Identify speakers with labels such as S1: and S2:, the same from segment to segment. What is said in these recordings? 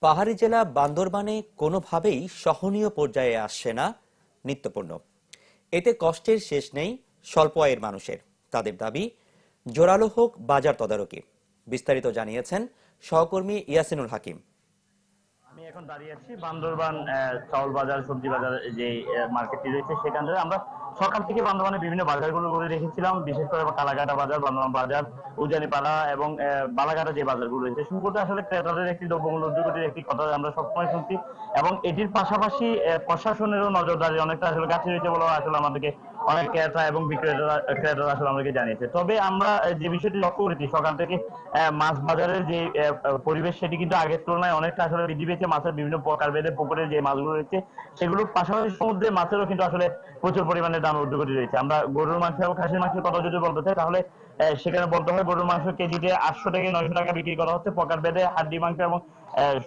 S1: পাহাড়ি জেলা বান্দরবানে কোনোভাবেই সহনীয় পর্যায়ে আসছে না নিত্যপণ্য। এতে কষ্টের শেষ নেই স্বল্প আয়ের মানুষের। তাদের দাবি জোরালো হোক বাজার তদারকি। বিস্তারিত জানিয়েছেন সহকর্মী ইয়াসিনুল হাকিম।
S2: আমি এখন দাঁড়িয়ে আছি বান্দরবান চাউল বাজার, সবজি বাজার যে মার্কেটটি রয়েছে সেখান থেকে। আমরা সকাল থেকে বান্দরবানে বিভিন্ন বাজারগুলো করে রেখেছিলাম, বিশেষ করে কালাঘাটা বাজার, বান্দরবান বাজার, উজানিপাড়া এবং বালাঘাটা যে বাজারগুলো রয়েছে। শুরুতে আসলে ক্রেতাদের একটি দ্রব্যমূল্য ঊর্ধ্বগতির একটি কথা আমরা সবসময় শুনছি এবং এটির পাশাপাশি প্রশাসনেরও নজরদারি অনেকটা আসলে কাছে রয়েছে বলে আসলে আমাদেরকে অনেক ক্রেতা এবং ক্রেতারা আসলে আমাদেরকে জানিয়েছে। তবে আমরা যে বিষয়টি লক্ষ্য করেছি সকাল থেকে মাছ বাজারের যে পরিবেশ সেটি কিন্তু আগের তুলনায় অনেকটা আসলে বৃদ্ধি পেয়েছে। মাছের বিভিন্ন প্রকারভেদে পুকুরের যে মাছগুলো রয়েছে সেগুলোর পাশাপাশি সমুদ্রের মাছেরও কিন্তু আসলে প্রচুর পরিমাণে দাম ঊর্ধ্বগতি রয়েছে। আমরা গরুর মাংস এবং খাসির মাংসের কথা যদি বলতে চাই তাহলে সেখানে বলতে হয় গরুর মাংস কেজিতে 800 থেকে 900 টাকা বিক্রি করা হচ্ছে প্রকারভেদে, হাড্ডি মাংস এবং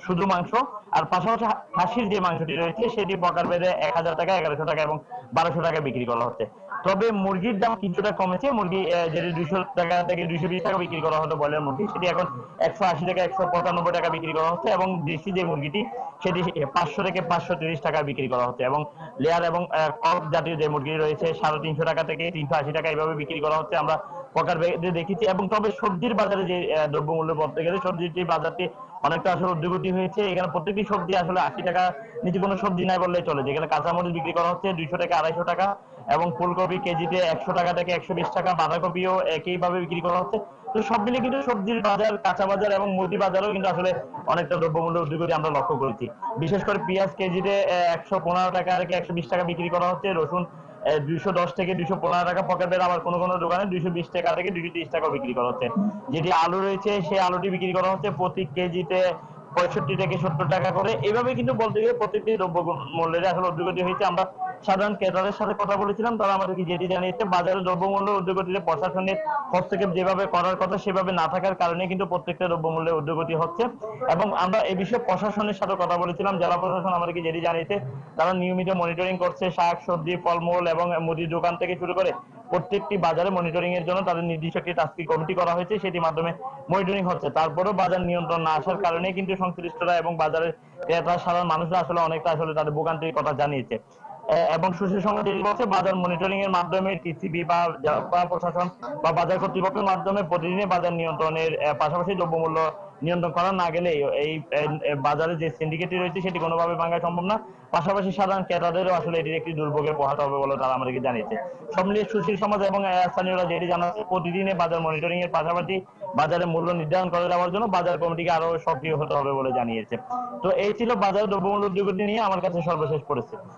S2: শুধু মাংস। আর পাশাপাশি খাসির যে মাংসটি রয়েছে সেটি প্রকারভেদে 1000 টাকা, 1100 টাকা এবং 1200 টাকা বিক্রি করা হচ্ছে। তবে মুরগির দাম কিছুটা কমেছে। মুরগি যেটি 200 টাকা থেকে 220 টাকা বিক্রি করা হতো ব্রয়লার মুরগি, সেটি এখন 180 টাকা 195 টাকা বিক্রি করা হচ্ছে এবং দেশি যে মুরগিটি সেটি 500 থেকে 530 টাকা বিক্রি করা হচ্ছে এবং লেয়ার এবং কক জাতীয় যে মুরগি রয়েছে 350 টাকা থেকে 380 টাকা এইভাবে বিক্রি করা হচ্ছে আমরা প্রকারভেদে দেখেছি। এবং তবে সবজির বাজারে যে দ্রব্যমূল্য বলতে গেলে সবজির বাজারটি অনেকটা আসলে ঊর্ধ্বগতি হয়েছে। এখানে প্রত্যেকটি সবজি আসলে 80 টাকা নিচে কোনো সবজি নাই বললেই চলে। যেখানে কাঁচামরিচ বিক্রি করা হচ্ছে 200 থেকে 250 টাকা এবং ফুলকপি কেজিতে 100 টাকা থেকে 120 টাকা, বাঁধাকপিও একইভাবে বিক্রি করা হচ্ছে। তো সব মিলে কিন্তু সবজির বাজার, কাঁচা বাজার এবং মুদি বাজারেও কিন্তু আসলে অনেকটা দ্রব্যমূল্য ঊর্ধ্বগতি আমরা লক্ষ্য করেছি। বিশেষ করে পেঁয়াজ কেজিতে 115 টাকা থেকে 120 টাকা বিক্রি করা হচ্ছে। রসুন 210 থেকে 215 টাকা পকেটের, আবার কোনো কোনো দোকানে 220 টাকা থেকে 230 টাকা বিক্রি করা হচ্ছে। যেটি আলু রয়েছে সেই আলুটি বিক্রি করা হচ্ছে প্রতি কেজিতে 65 থেকে 70 টাকা করে। এভাবে কিন্তু বলতে গেলে প্রত্যেকটি দ্রব্য মূল্যের আসলে ঊর্ধ্বগতি হয়েছে। আমরা সাধারণ ক্রেতাদের সাথে কথা বলেছিলাম, তারা আমাদেরকে যেটি জানিয়েছে বাজারের দ্রব্যমূল্য ঊর্ধ্বগতিতে প্রশাসনের হস্তক্ষেপ যেভাবে করার কথা সেভাবে না থাকার কারণে কিন্তু প্রত্যেকটা দ্রব্যমূল্যের ঊর্ধ্বগতি হচ্ছে। এবং আমরা এই বিষয়ে প্রশাসনের সাথে কথা বলেছিলাম। জেলা প্রশাসন আমাদেরকে যেটি জানিয়েছে তারা নিয়মিত মনিটরিং করছে। শাক সবজি ফলমূল এবং মুদির দোকান থেকে শুরু করে প্রত্যেকটি বাজারে মনিটরিং এর জন্য তাদের নির্দিষ্ট একটি টাস্কি কমিটি করা হয়েছে, সেটির মাধ্যমে মনিটরিং হচ্ছে। তারপরেও বাজার নিয়ন্ত্রণ না আসার কারণে কিন্তু সংশ্লিষ্টরা এবং বাজারের ক্রেতা সাধারণ মানুষরা আসলে অনেকটা আসলে তাদের ভোগান্তির কথা জানিয়েছে। এবং সুশীল সমাজ যেটি বলছে বাজার মনিটরিং এর মাধ্যমে টিসিবি বা প্রশাসন বা বাজার কর্তৃপক্ষের মাধ্যমে প্রতিদিনে বাজার নিয়ন্ত্রণের পাশাপাশি দ্রব্যমূল্য নিয়ন্ত্রণ করা না গেলে এই বাজারে যে সিন্ডিকেটটি রয়েছে সেটি কোনোভাবে ভাঙা সম্ভব না। পাশাপাশি সাধারণ ক্রেতাদেরও আসলে এটির একটি দুর্ভোগের পোহাতে হবে বলে তারা আমাদেরকে জানিয়েছে। সব মিলিয়ে সুশীল সমাজ এবং স্থানীয়রা যেটি জানাচ্ছে প্রতিদিনে বাজার মনিটরিং এর পাশাপাশি বাজারে মূল্য নির্ধারণ করে দেওয়ার জন্য বাজার কমিটিকে আরো সক্রিয় হতে হবে বলে জানিয়েছে। তো এই ছিল বাজার দ্রব্যমূল্য ঊর্ধ্বগতি নিয়ে আমার কাছে সর্বশেষ পরিস্থিতি।